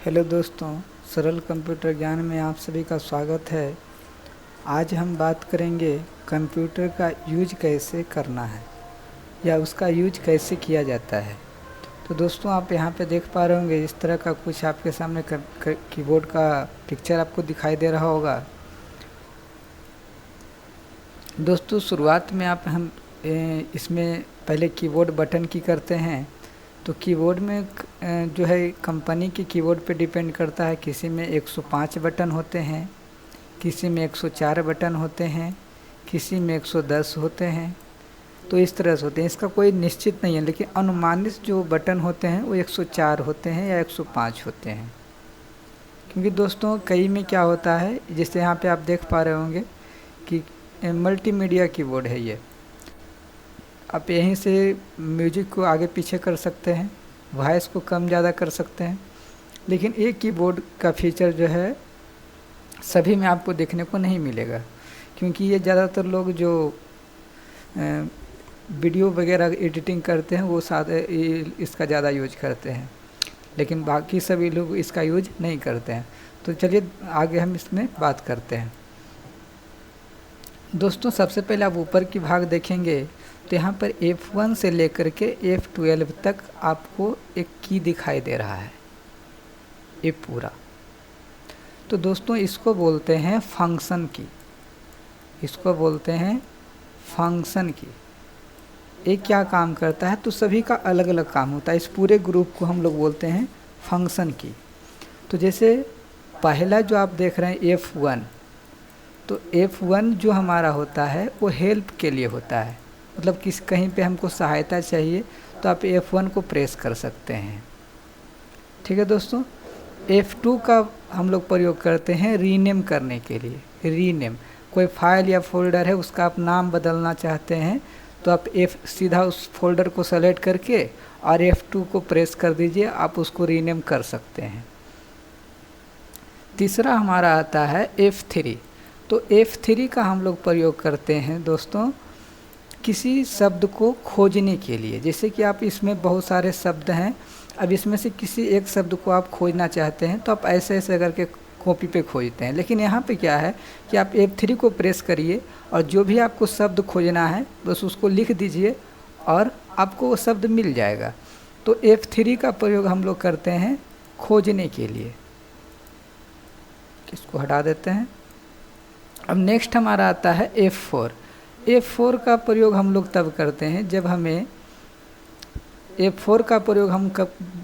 Hello दोस्तों, सरल computer ज्ञान में आप सभी का स्वागत है। आज हम बात करेंगे कंप्यूटर का यूज कैसे करना है या उसका यूज कैसे किया जाता है। तो दोस्तों, आप यहाँ पे देख पा रहे होंगे इस तरह का कुछ आपके सामने कीबोर्ड का पिक्चर आपको दिखाई दे रहा होगा। दोस्तों, शुरुआत में हम इसमें पहले कीबोर्ड बटन की करते हैं। तो कीबोर्ड में जो है कंपनी के कीबोर्ड पे डिपेंड करता है। किसी में 105 बटन होते हैं, किसी में 104 बटन होते हैं, किसी में 110 होते हैं। तो इस तरह से होते हैं, इसका कोई निश्चित नहीं है, लेकिन अनुमानित जो बटन होते हैं वो 104 होते हैं या 105 होते हैं। क्योंकि दोस्तों कई में क्या होता है, जैसे यहाँ पे आप देख पा रहे होंगे कि मल्टीमीडिया कीबोर्ड है ये। आप यहीं से म्यूजिक को आगे पीछे कर सकते हैं, वॉइस को कम ज़्यादा कर सकते हैं। लेकिन एक कीबोर्ड का फीचर जो है सभी में आपको देखने को नहीं मिलेगा, क्योंकि ये ज़्यादातर लोग जो वीडियो वगैरह एडिटिंग करते हैं वो सादे इसका ज़्यादा यूज करते हैं, लेकिन बाकी सभी लोग इसका यूज नहीं करते हैं। तो चलिए आगे हम इसमें बात करते हैं। दोस्तों, सबसे पहले आप ऊपर की भाग देखेंगे तो यहाँ पर F1 से लेकर के F12 तक आपको एक की दिखाई दे रहा है, ये पूरा। तो दोस्तों इसको बोलते हैं फंक्शन की, इसको बोलते हैं फंक्शन की। ये क्या काम करता है, तो सभी का अलग अलग काम होता है। इस पूरे ग्रुप को हम लोग बोलते हैं फंक्शन की। तो जैसे पहला जो आप देख रहे हैं F1, तो F1 जो हमारा होता है वो हेल्प के लिए होता है। मतलब कहीं पे हमको सहायता चाहिए तो आप F1 को प्रेस कर सकते हैं। ठीक है दोस्तों। F2 का हम लोग प्रयोग करते हैं रीनेम करने के लिए। रीनेम, कोई फाइल या फोल्डर है उसका आप नाम बदलना चाहते हैं तो आप सीधा उस फोल्डर को सेलेक्ट करके और F2 को प्रेस कर दीजिए, आप उसको रीनेम कर सकते हैं। तीसरा हमारा आता है F3। तो F3 का हम लोग प्रयोग करते हैं दोस्तों किसी शब्द को खोजने के लिए। जैसे कि आप इसमें बहुत सारे शब्द हैं, अब इसमें से किसी एक शब्द को आप खोजना चाहते हैं तो आप ऐसे ऐसे करके कॉपी पे खोजते हैं। लेकिन यहाँ पे क्या है कि आप F3 को प्रेस करिए और जो भी आपको शब्द खोजना है बस उसको लिख दीजिए और आपको वो शब्द मिल जाएगा। तो F3 का प्रयोग हम लोग करते हैं खोजने के लिए। इसको हटा देते हैं। अब नेक्स्ट हमारा आता है F4। F4 का प्रयोग हम लोग तब करते हैं जब हमें F4 का प्रयोग हम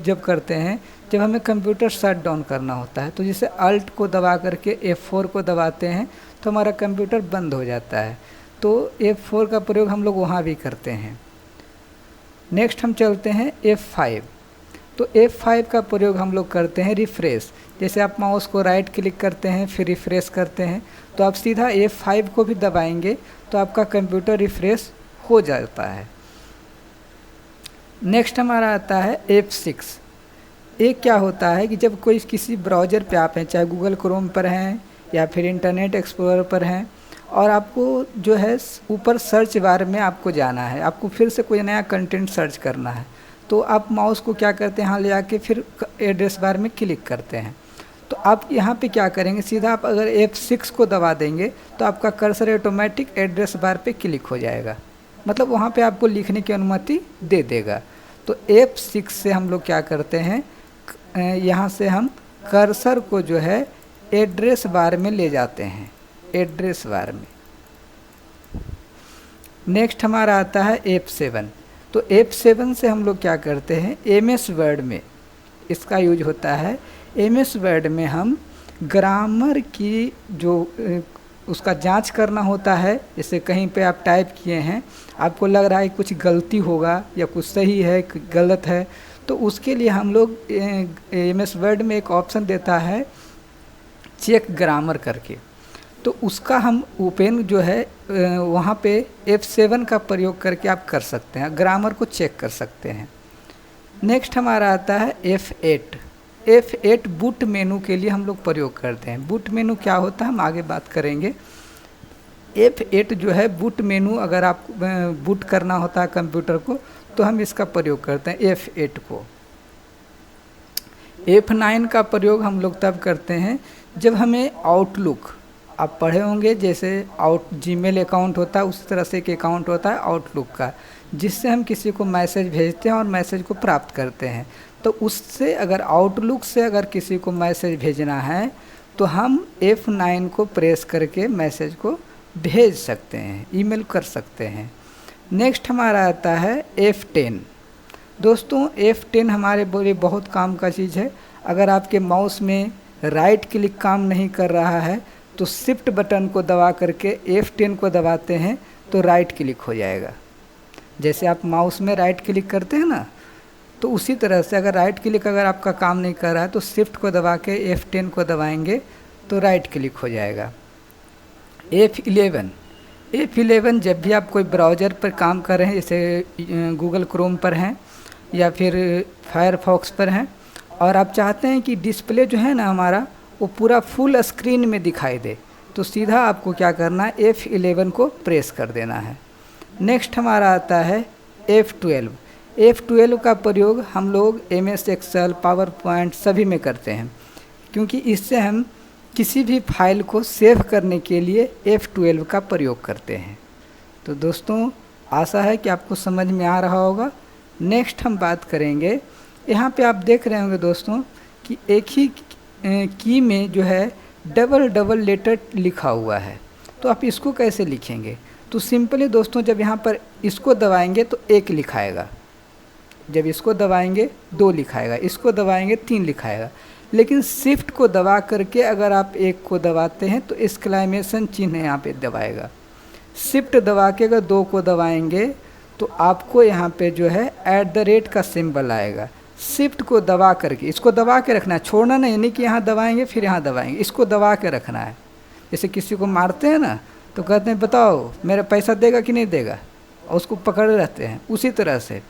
जब करते हैं जब हमें कंप्यूटर शट डाउन करना होता है। तो जैसे अल्ट को दबा करके F4 को दबाते हैं तो हमारा कंप्यूटर बंद हो जाता है। तो F4 का प्रयोग हम लोग वहाँ भी करते हैं। नेक्स्ट हम चलते हैं F5। तो F5 का प्रयोग हम लोग करते हैं रिफ़्रेश। जैसे आप माउस को राइट क्लिक करते हैं फिर रिफ़्रेश करते हैं तो आप सीधा F5 को भी दबाएंगे तो आपका कंप्यूटर रिफ़्रेश हो जाता है। नेक्स्ट हमारा आता है F6। एक क्या होता है कि जब कोई किसी ब्राउज़र पे आप हैं, चाहे गूगल क्रोम पर हैं या फिर इंटरनेट एक्सप्लोरर पर हैं, और आपको जो है ऊपर सर्च बार में आपको जाना है, आपको फिर से कोई नया कंटेंट सर्च करना है, तो आप माउस को क्या करते हैं, यहाँ ले आके फिर एड्रेस बार में क्लिक करते हैं। तो आप यहाँ पे क्या करेंगे, सीधा आप अगर F6 को दबा देंगे तो आपका कर्सर ऑटोमेटिक एड्रेस बार पे क्लिक हो जाएगा, मतलब वहाँ पे आपको लिखने की अनुमति दे देगा। तो F6 से हम लोग क्या करते हैं, यहाँ से हम कर्सर को जो है एड्रेस बार में ले जाते हैं, एड्रेस बार में। नेक्स्ट हमारा आता है F7। तो F7 से हम लोग क्या करते हैं, MS वर्ड में इसका यूज होता है। MS वर्ड में हम ग्रामर की जो उसका जांच करना होता है। जैसे कहीं पे आप टाइप किए हैं, आपको लग रहा है कुछ गलती होगा या कुछ सही है गलत है, तो उसके लिए हम लोग MS वर्ड में एक ऑप्शन देता है चेक ग्रामर करके। तो उसका हम ओपन जो है वहाँ पे F7 का प्रयोग करके आप कर सकते हैं, ग्रामर को चेक कर सकते हैं। नेक्स्ट हमारा आता है F8। F8 बूट मेनू के लिए हम लोग प्रयोग करते हैं। बूट मेनू क्या होता है हम आगे बात करेंगे। F8 जो है बूट मेनू, अगर आप बूट करना होता है कंप्यूटर को तो हम इसका प्रयोग करते हैं F8 को। F9 का प्रयोग हम लोग तब करते हैं जब हमें आउटलुक, आप पढ़े होंगे जैसे जीमेल अकाउंट होता है उसी तरह से एक अकाउंट होता है आउटलुक का, जिससे हम किसी को मैसेज भेजते हैं और मैसेज को प्राप्त करते हैं। तो उससे अगर आउटलुक से अगर किसी को मैसेज भेजना है तो हम F9 को प्रेस करके मैसेज को भेज सकते हैं, ईमेल कर सकते हैं। नेक्स्ट हमारा आता है F10। दोस्तों F10 हमारे लिए बहुत काम का चीज़ है। अगर आपके माउस में राइट क्लिक काम नहीं कर रहा है तो शिफ्ट बटन को दबा करके F10 को दबाते हैं तो राइट क्लिक हो जाएगा। जैसे आप माउस में राइट क्लिक करते हैं ना, तो उसी तरह से अगर राइट क्लिक अगर आपका काम नहीं कर रहा है तो शिफ्ट को दबा के F10 को दबाएंगे तो राइट क्लिक हो जाएगा। F11 जब भी आप कोई ब्राउज़र पर काम कर रहे हैं, जैसे गूगल क्रोम पर हैं या फिर फायरफॉक्स पर हैं, और आप चाहते हैं कि डिस्प्ले जो है ना हमारा वो पूरा फुल स्क्रीन में दिखाई दे, तो सीधा आपको क्या करना है, F11 को प्रेस कर देना है। नेक्स्ट हमारा आता है F12 का प्रयोग हम लोग MS एक्सेल, पावर पॉइंट सभी में करते हैं, क्योंकि इससे हम किसी भी फाइल को सेव करने के लिए F12 का प्रयोग करते हैं। तो दोस्तों आशा है कि आपको समझ में आ रहा होगा। नेक्स्ट हम बात करेंगे, यहाँ पे आप देख रहे होंगे दोस्तों कि एक ही की में जो है डबल लेटर लिखा हुआ है, तो आप इसको कैसे लिखेंगे? तो सिंपली दोस्तों जब यहाँ पर इसको दबाएंगे तो 1 लिखाएगा, जब इसको दबाएंगे 2 लिखाएगा, इसको दबाएंगे 3 लिखाएगा। लेकिन शिफ्ट को दबा करके अगर आप 1 को दबाते हैं तो एक्सक्लेमेशन चिन्ह यहाँ पे दबाएगा। शिफ्ट दबा के अगर 2 को दबाएंगे तो आपको यहाँ पे जो है @ का सिंबल आएगा। शिफ्ट को दबा करके, इसको दबा के रखना है, छोड़ना नहीं, यानी कि यहाँ दबाएंगे फिर यहाँ दबाएंगे, इसको दबा के रखना है। जैसे किसी को मारते हैं ना तो कहते हैं बताओ मेरा पैसा देगा कि नहीं देगा, और उसको पकड़े रहते हैं, उसी तरह से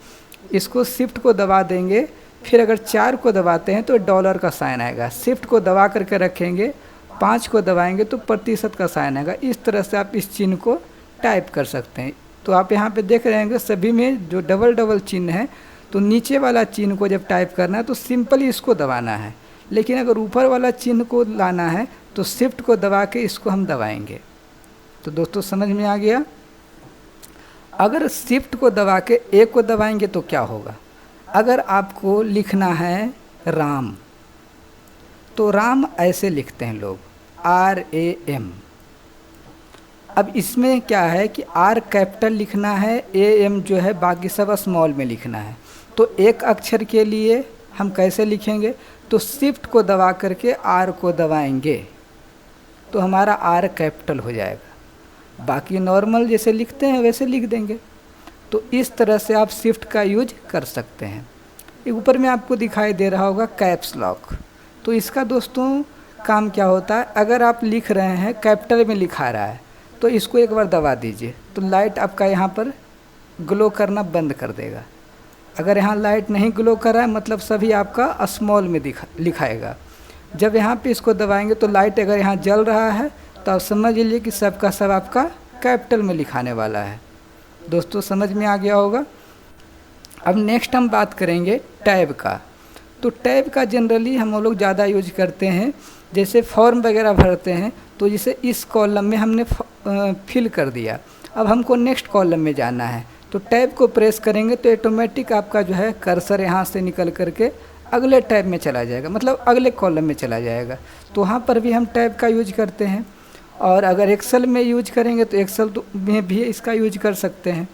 इसको शिफ्ट को दबा देंगे, फिर अगर 4 को दबाते हैं तो $, का साइन आएगा। शिफ्ट को दबा करके रखेंगे, 5 को दबाएंगे तो प्रतिशत का साइन आएगा। इस तरह से आप इस चिन्ह को टाइप कर सकते हैं। तो आप यहाँ पे देख रहे होंगे सभी में जो डबल चिन्ह है, तो नीचे वाला चिन्ह को जब टाइप करना है तो सिंपली इसको दबाना है, लेकिन अगर ऊपर वाला चिन्ह को लाना है तो शिफ्ट को दबा के इसको हम दबाएंगे। तो दोस्तों समझ में आ गया। अगर शिफ्ट को दबा के 1 को दबाएंगे तो क्या होगा, अगर आपको लिखना है राम, तो राम ऐसे लिखते हैं लोग, RAM। अब इसमें क्या है कि R कैपिटल लिखना है, AM जो है बाकी सब स्मॉल में लिखना है। तो एक अक्षर के लिए हम कैसे लिखेंगे, तो शिफ्ट को दबा करके R को दबाएंगे तो हमारा R कैपिटल हो जाएगा, बाकी नॉर्मल जैसे लिखते हैं वैसे लिख देंगे। तो इस तरह से आप शिफ्ट का यूज कर सकते हैं। ऊपर में आपको दिखाई दे रहा होगा कैप्स लॉक, तो इसका दोस्तों काम क्या होता है, अगर आप लिख रहे हैं कैपिटल में लिखा रहा है तो इसको एक बार दबा दीजिए तो लाइट आपका यहाँ पर ग्लो करना बंद कर देगा। अगर यहाँ लाइट नहीं ग्लो कर रहा है मतलब सभी आपका स्मॉल में लिखाएगा। जब यहाँ पे इसको दबाएंगे तो लाइट अगर यहाँ जल रहा है तो आप समझ लीजिए कि सबका सब आपका कैपिटल में लिखाने वाला है। दोस्तों समझ में आ गया होगा। अब नेक्स्ट हम बात करेंगे टैब का। तो टैब का जनरली हम लोग ज़्यादा यूज करते हैं, जैसे फॉर्म वगैरह भरते हैं तो जैसे इस कॉलम में हमने फिल कर दिया, अब हमको नेक्स्ट कॉलम में जाना है तो टैब को प्रेस करेंगे तो ऑटोमेटिक आपका जो है कर्सर यहाँ से निकल करके अगले टैब में चला जाएगा, मतलब अगले कॉलम में चला जाएगा। तो वहाँ पर भी हम टैब का यूज करते हैं। और अगर एक्सेल में यूज करेंगे तो एक्सेल में भी इसका यूज कर सकते हैं।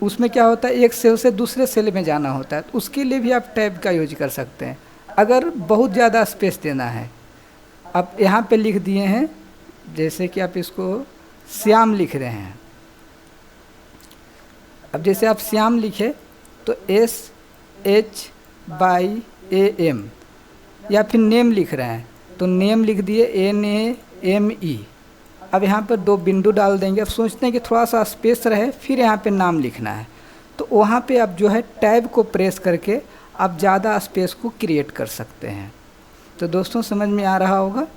उसमें क्या होता है, एक सेल से दूसरे सेल में जाना होता है, तो उसके लिए भी आप टैब का यूज कर सकते हैं। अगर बहुत ज़्यादा स्पेस देना है, आप यहाँ पे लिख दिए हैं, जैसे कि आप इसको श्याम लिख रहे हैं, अब जैसे आप श्याम लिखे तो SHYAM, या फिर नेम लिख रहे हैं तो नेम लिख दिए NAME। अब यहाँ पर 2 बिंदु डाल देंगे। अब सोचते हैं कि थोड़ा सा स्पेस रहे, फिर यहाँ पे नाम लिखना है, तो वहाँ पे आप जो है टैब को प्रेस करके आप ज़्यादा स्पेस को क्रिएट कर सकते हैं। तो दोस्तों समझ में आ रहा होगा।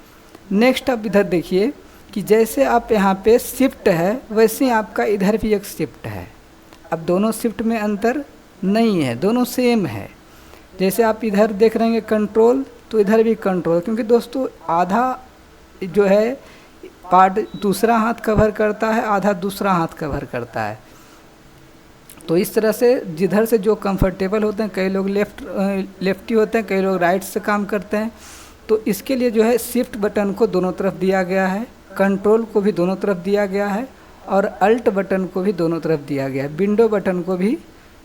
नेक्स्ट आप इधर देखिए कि जैसे आप यहाँ पे शिफ्ट है वैसे आपका इधर भी एक शिफ्ट है। अब दोनों शिफ्ट में अंतर नहीं है, दोनों सेम है, जैसे आप इधर देख रहे हैं कंट्रोल, तो इधर भी कंट्रोल, क्योंकि दोस्तों आधा जो है पार्ट दूसरा हाथ कवर करता है, आधा दूसरा हाथ कवर करता है। तो इस तरह से जिधर से जो कंफर्टेबल होते हैं, कई लोग लेफ्टी होते हैं, कई लोग राइट से काम करते हैं, तो इसके लिए जो है शिफ्ट बटन को दोनों तरफ दिया गया है, कंट्रोल को भी दोनों तरफ दिया गया है, और अल्ट बटन को भी दोनों तरफ दिया गया है, विंडो बटन को भी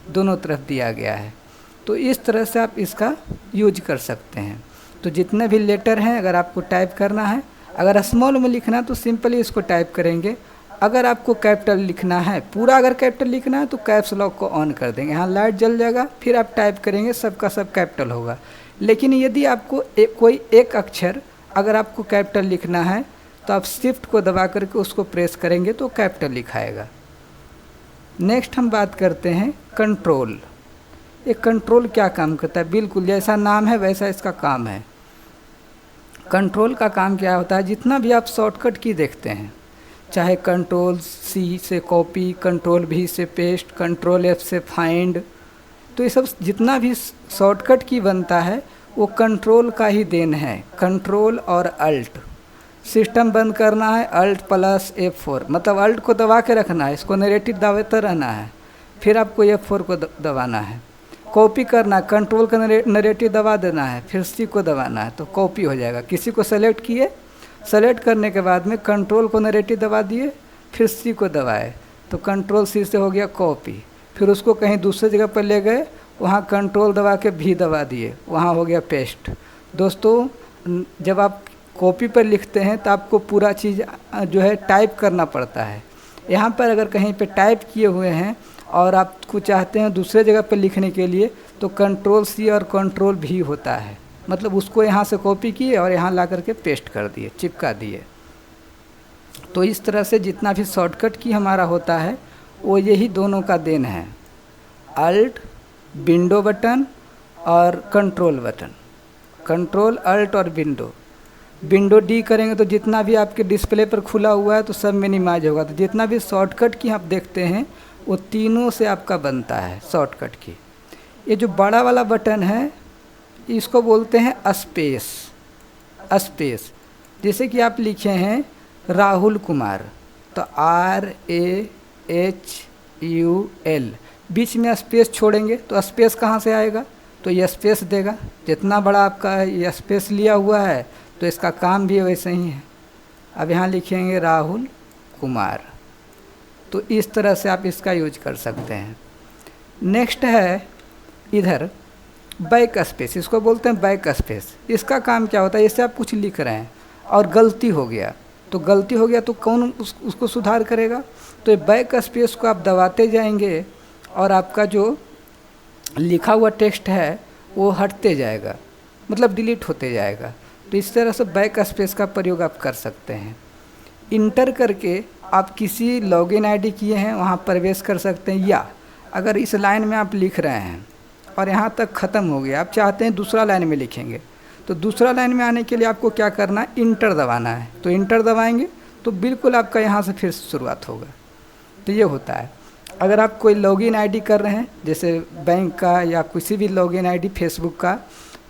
दोनों तरफ दिया गया है। तो इस तरह से आप इसका यूज कर सकते हैं। तो जितने भी लेटर हैं, अगर आपको टाइप करना है, अगर स्मॉल में लिखना है तो सिंपली इसको टाइप करेंगे। अगर आपको कैपिटल लिखना है, पूरा अगर कैपिटल लिखना है तो कैप्स लॉक को ऑन कर देंगे, यहाँ लाइट जल जाएगा, फिर आप टाइप करेंगे, सबका सब कैपिटल होगा। लेकिन यदि आपको कोई एक अक्षर अगर आपको कैपिटल लिखना है तो आप शिफ्ट को दबा करके उसको प्रेस करेंगे तो कैपिटल लिखाएगा। नेक्स्ट हम बात करते हैं कंट्रोल। ये कंट्रोल क्या काम करता है? बिल्कुल जैसा नाम है वैसा इसका काम है। कंट्रोल का काम क्या होता है? जितना भी आप शॉर्टकट की देखते हैं, चाहे कंट्रोल सी से कॉपी, कंट्रोल भी से पेस्ट, कंट्रोल एफ से फाइंड, तो ये सब जितना भी शॉर्टकट की बनता है वो कंट्रोल का ही देन है। कंट्रोल और अल्ट, सिस्टम बंद करना है अल्ट प्लस F4, मतलब अल्ट को दबा के रखना है, इसको नरेटिव दबाते रहना है, फिर आपको F4 को दबाना है। कॉपी करना, कंट्रोल का नरेटिव दबा देना है, फिर सी को दबाना है तो कॉपी हो जाएगा। किसी को सेलेक्ट किए, सेलेक्ट करने के बाद में कंट्रोल को नरेटिव दबा दिए, फिर सी को दबाए तो कंट्रोल सी से हो गया कॉपी। फिर उसको कहीं दूसरे जगह पर ले गए, वहाँ कंट्रोल दबा के भी दबा दिए, वहाँ हो गया पेस्ट। दोस्तों जब आप कॉपी पर लिखते हैं तो आपको पूरा चीज़ जो है टाइप करना पड़ता है। यहाँ पर अगर कहीं पे टाइप किए हुए हैं और आपको चाहते हैं दूसरे जगह पर लिखने के लिए तो कंट्रोल सी और कंट्रोल भी होता है, मतलब उसको यहाँ से कॉपी किए और यहाँ ला करके पेस्ट कर दिए, चिपका दिए। तो इस तरह से जितना भी शॉर्टकट की हमारा होता है वो यही दोनों का देन है, अल्ट विंडो बटन और कंट्रोल बटन। कंट्रोल अल्ट और विंडो, विंडो डी करेंगे तो जितना भी आपके डिस्प्ले पर खुला हुआ है तो सब मिनिमाइज होगा। तो जितना भी शॉर्टकट की आप देखते हैं वो तीनों से आपका बनता है शॉर्टकट की। ये जो बड़ा वाला बटन है इसको बोलते हैं स्पेस। स्पेस जैसे कि आप लिखे हैं राहुल कुमार तो RAHUL, बीच में स्पेस छोड़ेंगे तो स्पेस कहाँ से आएगा? तो ये स्पेस देगा। जितना बड़ा आपका ये स्पेस लिया हुआ है तो इसका काम भी वैसे ही है। अब यहाँ लिखेंगे राहुल कुमार, तो इस तरह से आप इसका यूज कर सकते हैं। नेक्स्ट है इधर बैक स्पेस, इसको बोलते हैं बैक स्पेस। इसका काम क्या होता है? जैसे आप कुछ लिख रहे हैं और गलती हो गया तो कौन उसको सुधार करेगा? तो बैक स्पेस को आप दबाते जाएंगे और आपका जो लिखा हुआ टेक्स्ट है वो हटते जाएगा, मतलब डिलीट होते जाएगा। तो इस तरह से बैक स्पेस का प्रयोग आप कर सकते हैं। इंटर करके आप किसी लॉगिन आईडी किए हैं वहाँ प्रवेश कर सकते हैं, या अगर इस लाइन में आप लिख रहे हैं और यहाँ तक ख़त्म हो गया, आप चाहते हैं दूसरा लाइन में लिखेंगे, तो दूसरा लाइन में आने के लिए आपको क्या करना है? इंटर दबाना है। तो इंटर दबाएंगे तो बिल्कुल आपका यहाँ से फिर शुरुआत होगा। तो ये होता है। अगर आप कोई लॉगिन आईडी कर रहे हैं जैसे बैंक का या किसी भी लॉगिन आईडी फेसबुक का,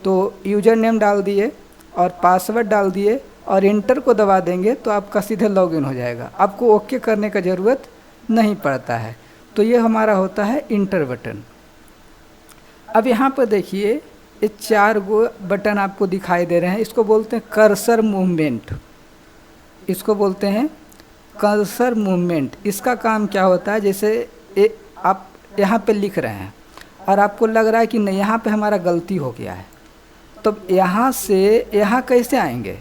तो यूज़र नेम डाल दिए और पासवर्ड डाल दिए और इंटर को दबा देंगे तो आपका सीधे लॉगिन हो जाएगा, आपको ओके करने का ज़रूरत नहीं पड़ता है। तो ये हमारा होता है इंटर बटन। अब यहाँ पर देखिए ये 4 गो बटन आपको दिखाई दे रहे हैं, इसको बोलते हैं कर्सर मूवमेंट। इसको बोलते हैं कर्सर मूवमेंट। इसका काम क्या होता है? जैसे आप यहाँ पे लिख रहे हैं और आपको लग रहा है कि नहीं यहाँ पे हमारा गलती हो गया है, तो यहाँ से यहाँ कैसे आएंगे?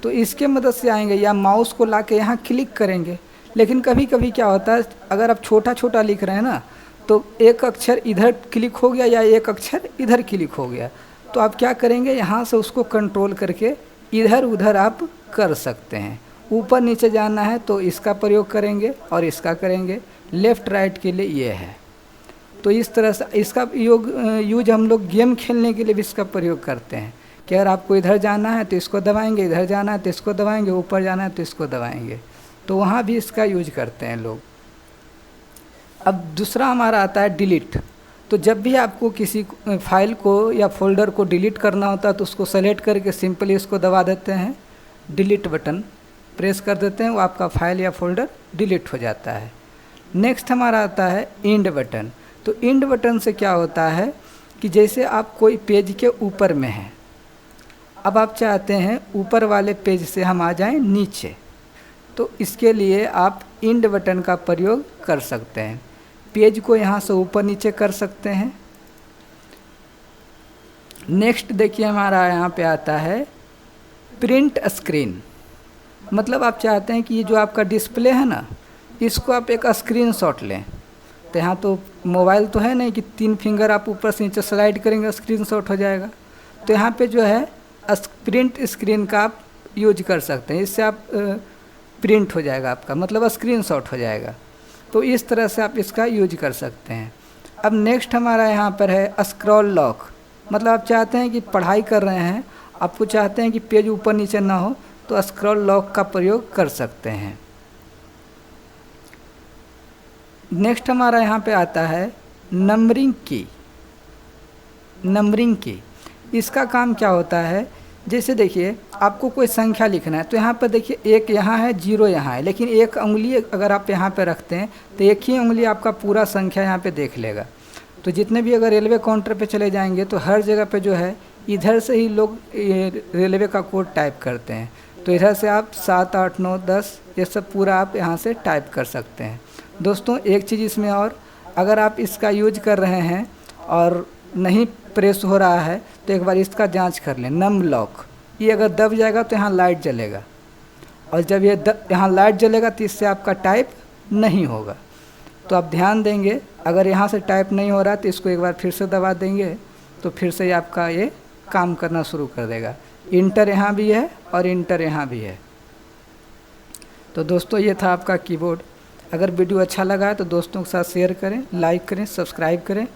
तो इसके मदद से आएंगे, या माउस को ला के यहाँ क्लिक करेंगे। लेकिन कभी कभी क्या होता है, अगर आप छोटा छोटा लिख रहे हैं ना, तो एक अक्षर इधर क्लिक हो गया या एक अक्षर इधर क्लिक हो गया, तो आप क्या करेंगे? यहाँ से उसको कंट्रोल करके इधर उधर आप कर सकते हैं। ऊपर नीचे जाना है तो इसका प्रयोग करेंगे और इसका करेंगे, लेफ़्ट राइट के लिए ये है। तो इस तरह से इसका यूज हम लोग गेम खेलने के लिए भी इसका प्रयोग करते हैं कि अगर आपको इधर जाना है तो इसको दबाएंगे, इधर जाना है तो इसको दबाएंगे, ऊपर जाना है तो इसको दबाएंगे, तो वहाँ भी इसका यूज करते हैं लोग। अब दूसरा हमारा आता है डिलीट। तो जब भी आपको किसी फाइल को या फोल्डर को डिलीट करना होता है तो उसको सेलेक्ट करके सिंपली इसको दबा देते हैं, डिलीट बटन प्रेस कर देते हैं, वो आपका फाइल या फोल्डर डिलीट हो जाता है। नेक्स्ट हमारा आता है इंड बटन। तो इंड बटन से क्या होता है कि जैसे आप कोई पेज के ऊपर में हैं, अब आप चाहते हैं ऊपर वाले पेज से हम आ जाएं नीचे, तो इसके लिए आप इंड बटन का प्रयोग कर सकते हैं। पेज को यहाँ से ऊपर नीचे कर सकते हैं। नेक्स्ट देखिए हमारा यहाँ पे आता है प्रिंट स्क्रीन। मतलब आप चाहते हैं कि ये जो आपका डिस्प्ले है ना, इसको आप एक स्क्रीनशॉट लें। तो यहाँ तो मोबाइल तो है नहीं कि 3 फिंगर आप ऊपर से नीचे स्लाइड करेंगे स्क्रीनशॉट हो जाएगा। तो यहाँ पे जो है प्रिंट स्क्रीन का आप यूज कर सकते हैं। इससे आप प्रिंट हो जाएगा आपका, मतलब स्क्रीनशॉट हो जाएगा। तो इस तरह से आप इसका यूज कर सकते हैं। अब नेक्स्ट हमारा यहाँ पर है स्क्रॉल लॉक। मतलब आप चाहते हैं कि पढ़ाई कर रहे हैं, आपको चाहते हैं कि पेज ऊपर नीचे ना हो, तो स्क्रॉल लॉक का प्रयोग कर सकते हैं। नेक्स्ट हमारा यहाँ पे आता है नंबरिंग की। नंबरिंग की इसका काम क्या होता है, जैसे देखिए आपको कोई संख्या लिखना है, तो यहाँ पर देखिए 1 यहाँ है, 0 यहाँ है, लेकिन एक उंगली अगर आप यहाँ पे रखते हैं तो एक ही उंगली आपका पूरा संख्या यहाँ पे देख लेगा। तो जितने भी अगर रेलवे काउंटर पे चले जाएंगे तो हर जगह पे जो है इधर से ही लोग रेलवे का कोड टाइप करते हैं। तो इधर से आप 7, 8, 9, 10 ये सब पूरा आप यहाँ से टाइप कर सकते हैं। दोस्तों एक चीज़ इसमें और, अगर आप इसका यूज कर रहे हैं और नहीं प्रेस हो रहा है तो एक बार इसका जांच कर लें। नम लॉक, ये अगर दब जाएगा तो यहाँ लाइट जलेगा, और जब ये यहाँ लाइट जलेगा तो इससे आपका टाइप नहीं होगा। तो आप ध्यान देंगे, अगर यहाँ से टाइप नहीं हो रहा तो इसको एक बार फिर से दबा देंगे तो फिर से आपका ये काम करना शुरू कर देगा। इंटर यहाँ भी है और इंटर यहाँ भी है। तो दोस्तों ये था आपका कीबोर्ड। अगर वीडियो अच्छा लगा है तो दोस्तों के साथ शेयर करें, लाइक करें, सब्सक्राइब करें,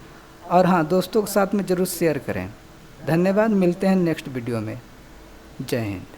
और हाँ दोस्तों के साथ में ज़रूर शेयर करें। धन्यवाद, मिलते हैं नेक्स्ट वीडियो में। जय हिंद।